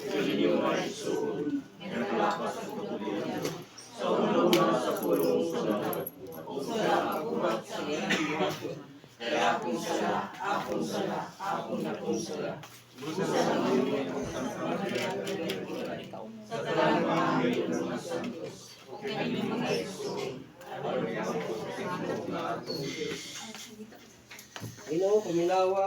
Inyo ay soon, naglapas sa pagkulian, sa ulong na sa pulong sunod, o sala kagubat sa iyang ko. Kaya akong sala, akong sala. Busa sa mga sa talang pangangil ng mga santos, o kanyang mga isun, alam niya ang pagkakinog na atong Diyos. Ginoo, kuminawa.